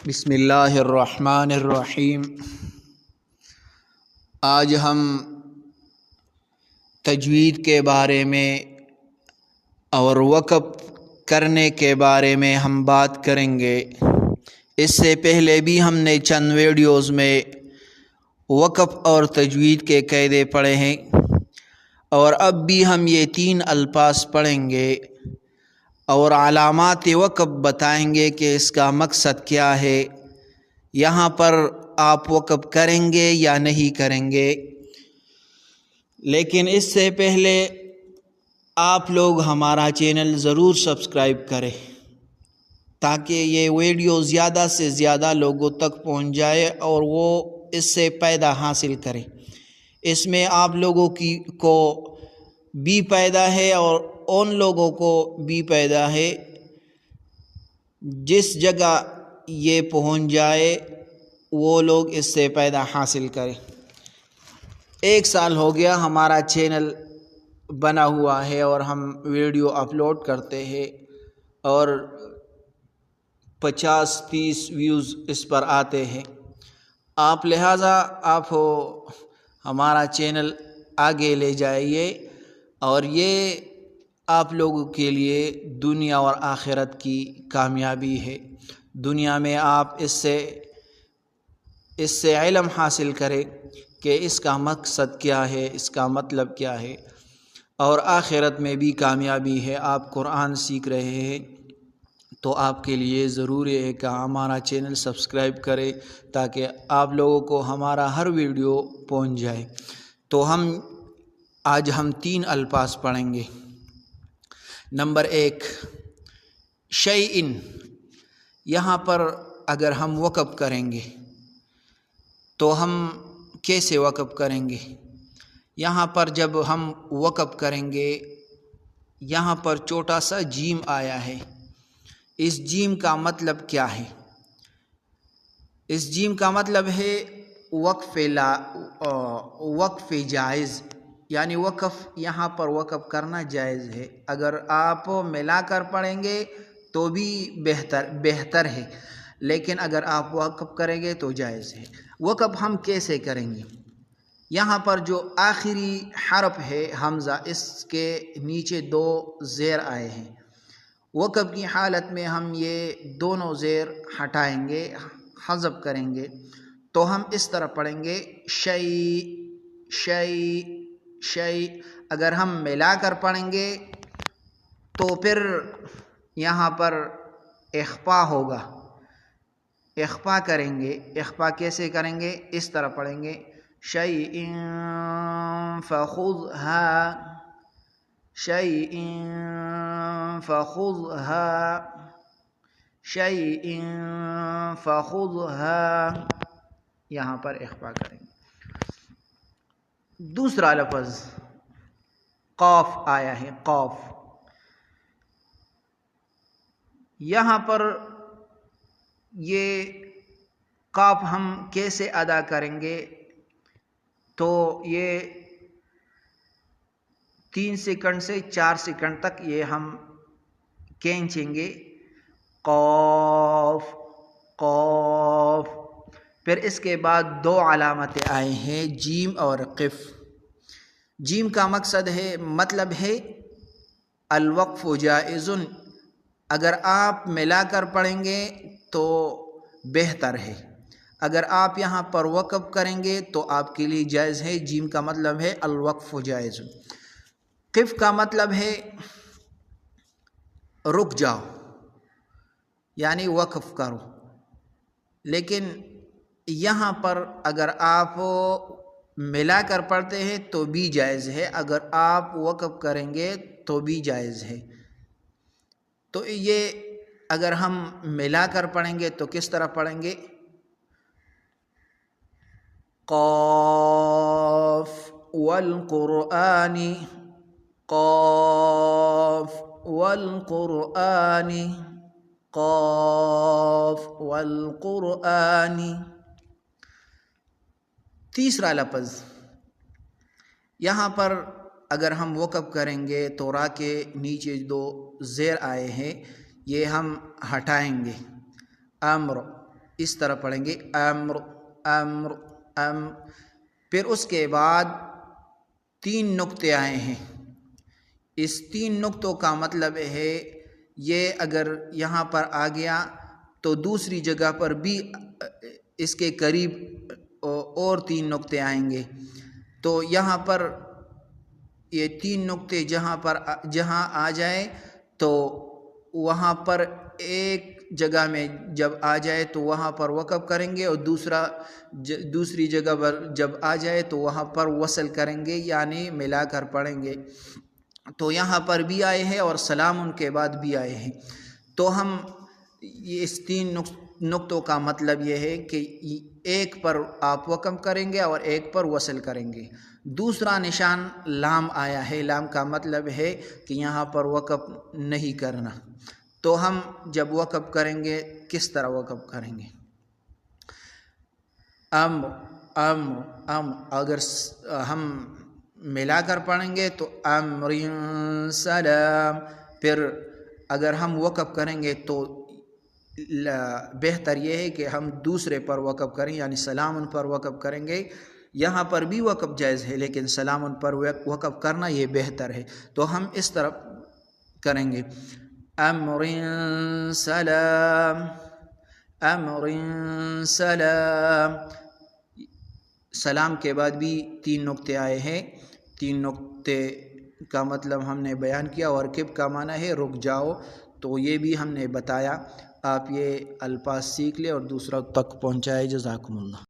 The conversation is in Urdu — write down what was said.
بسم اللہ الرحمن الرحیم۔ آج ہم تجوید کے بارے میں اور وقف کرنے کے بارے میں ہم بات کریں گے۔ اس سے پہلے بھی ہم نے چند ویڈیوز میں وقف اور تجوید کے قاعدے پڑھے ہیں، اور اب بھی ہم یہ 3 الفاظ پڑھیں گے اور علامات وقف بتائیں گے کہ اس کا مقصد کیا ہے، یہاں پر آپ وقف کریں گے یا نہیں کریں گے۔ لیکن اس سے پہلے آپ لوگ ہمارا چینل ضرور سبسکرائب کریں تاکہ یہ ویڈیو زیادہ سے زیادہ لوگوں تک پہنچ جائے اور وہ اس سے فائدہ حاصل کریں۔ اس میں آپ لوگوں کو بھی فائدہ ہے اور ان لوگوں کو بھی فائدہ ہے۔ جس جگہ یہ پہنچ جائے وہ لوگ اس سے فائدہ حاصل کریں۔ 1 سال ہو گیا ہمارا چینل بنا ہوا ہے اور ہم ویڈیو اپلوڈ کرتے ہیں اور 50-30 ویوز اس پر آتے ہیں۔ آپ لہٰذا ہمارا چینل آگے لے جائیے، اور یہ آپ لوگوں کے لیے دنیا اور آخرت کی کامیابی ہے۔ دنیا میں آپ اس سے علم حاصل کریں کہ اس کا مقصد کیا ہے، اس کا مطلب کیا ہے، اور آخرت میں بھی کامیابی ہے۔ آپ قرآن سیکھ رہے ہیں تو آپ کے لیے ضروری ہے کہ ہمارا چینل سبسکرائب کریں تاکہ آپ لوگوں کو ہمارا ہر ویڈیو پہنچ جائے۔ تو آج ہم 3 الفاظ پڑھیں گے۔ نمبر 1، شیئن۔ یہاں پر اگر ہم وقف کریں گے تو ہم کیسے وقف کریں گے؟ یہاں پر جب ہم وقف کریں گے، یہاں پر چھوٹا سا جیم آیا ہے۔ اس جیم کا مطلب کیا ہے؟ اس جیم کا مطلب ہے وقف جائز، یعنی یہاں پر وقف کرنا جائز ہے۔ اگر آپ ملا کر پڑھیں گے تو بھی بہتر ہے، لیکن اگر آپ وقف کریں گے تو جائز ہے۔ وقف ہم کیسے کریں گے؟ یہاں پر جو آخری حرف ہے حمزہ، اس کے نیچے 2 زیر آئے ہیں۔ وقف کی حالت میں ہم یہ دونوں زیر ہٹائیں گے، حذف کریں گے، تو ہم اس طرح پڑھیں گے شیء شیء شیء۔ اگر ہم ملا کر پڑھیں گے تو پھر یہاں پر اخفا ہوگا، اخفا کریں گے۔ اخفا کیسے کریں گے؟ اس طرح پڑھیں گے شیء فخذها شیء فخذها شیء فخذها، یہاں پر اخفا کریں گے۔ دوسرا لفظ قاف آیا ہے، قاف۔ یہاں پر یہ قاف ہم کیسے ادا کریں گے؟ تو یہ 3 سیکنڈ سے 4 سیکنڈ تک یہ ہم کھینچیں گے، قاف قاف۔ پھر اس کے بعد 2 علامتیں آئے ہیں، جیم اور قف۔ جیم کا مطلب ہے الوقف جائز۔ اگر آپ ملا کر پڑھیں گے تو بہتر ہے، اگر آپ یہاں پر وقف کریں گے تو آپ کے لیے جائز ہے۔ جیم کا مطلب ہے الوقف جائز۔ قف کا مطلب ہے رک جاؤ، یعنی وقف کرو۔ لیکن یہاں پر اگر آپ ملا کر پڑھتے ہیں تو بھی جائز ہے، اگر آپ وقف کریں گے تو بھی جائز ہے۔ تو یہ اگر ہم ملا کر پڑھیں گے تو کس طرح پڑھیں گے؟ قاف والقرآن قاف والقرآن قاف والقرآن۔ تیسرا لفظ، یہاں پر اگر ہم وقف کریں گے تو را کے نیچے 2 زیر آئے ہیں، یہ ہم ہٹائیں گے، امر اس طرح پڑھیں گے امر امر پھر اس کے بعد 3 نقطے آئے ہیں. اس 3 نقطوں کا مطلب ہے یہ اگر یہاں پر آ گیا تو دوسری جگہ پر بھی اس کے قریب اور 3 نقطے آئیں گے. تو یہاں پر یہ 3 نقطے جہاں آ جائے تو وہاں پر ایک جگہ میں جب آ جائے تو وہاں پر وقف کریں گے، اور دوسری جگہ پر جب آ جائے تو وہاں پر وصل کریں گے، یعنی ملا کر پڑھیں گے. تو یہاں پر بھی آئے ہیں اور سلام ان کے بعد بھی آئے ہیں. تو ہم اس 3 نقطوں کا مطلب یہ ہے کہ ایک پر آپ وقف کریں گے اور ایک پر وصل کریں گے. دوسرا نشان لام آیا ہے. لام کا مطلب ہے کہ یہاں پر وقف نہیں کرنا. تو ہم جب وقف کریں گے کس طرح وقف کریں گے؟ امر امر امر، اگر ہم ملا کر پڑھیں گے تو امر سلام. پھر اگر ہم وقف کریں گے تو بہتر یہ ہے کہ ہم دوسرے پر وقف کریں، یعنی سلام پر وقف کریں گے. یہاں پر بھی وقف جائز ہے لیکن سلام پر وقف کرنا یہ بہتر ہے. تو ہم اس طرح کریں گے امر سلام امر سلام. سلام کے بعد بھی 3 نقطے آئے ہیں. 3 نقطے کا مطلب ہم نے بیان کیا، اور کب کا معنی ہے رک جاؤ، تو یہ بھی ہم نے بتایا. آپ یہ الفاظ سیکھ لیں اور دوسروں تک پہنچائے. جزاکم اللہ.